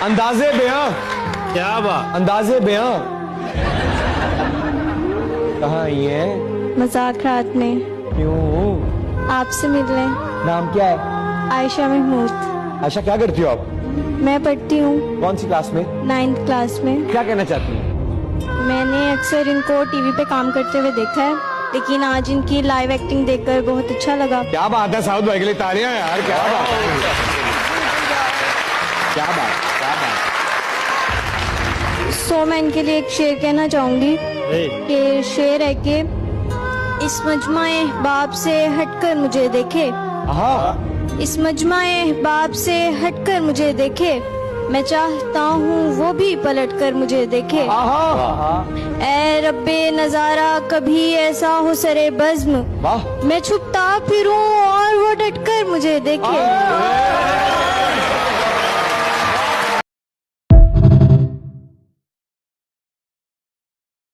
अंदाजे बयां। क्या बात। अंदाजे बयां कहाँ आई है? मजाक रात में क्यों? आपसे मिलने। नाम क्या है? आयशा महमूद। आशा, क्या करती हो आप? मैं पढ़ती हूँ कौन सी क्लास में? 9th क्लास में। क्या कहना चाहती हैं? मैंने अक्सर इनको टीवी पे काम करते हुए देखा है, लेकिन आज इनकी लाइव एक्टिंग देखकर बहुत अच्छा लगा। क्या बात है, साउथ भाई के लिए तालियां यार। क्या बात है, क्या बात, क्या बात। सो मैं इनके लिए एक शेर कहना चाहूंगी कि शेर है कि इस मजमाए बाप से हटकर मुझे देखे, इस मजमाए बाप से हटकर मुझे देखे, मैं चाहता हूँ वो भी पलटकर मुझे देखे। ऐ रब्बे नजारा कभी ऐसा हो सरे बज़्म, मैं छुपता फिरूं और वो डटकर मुझे देखे।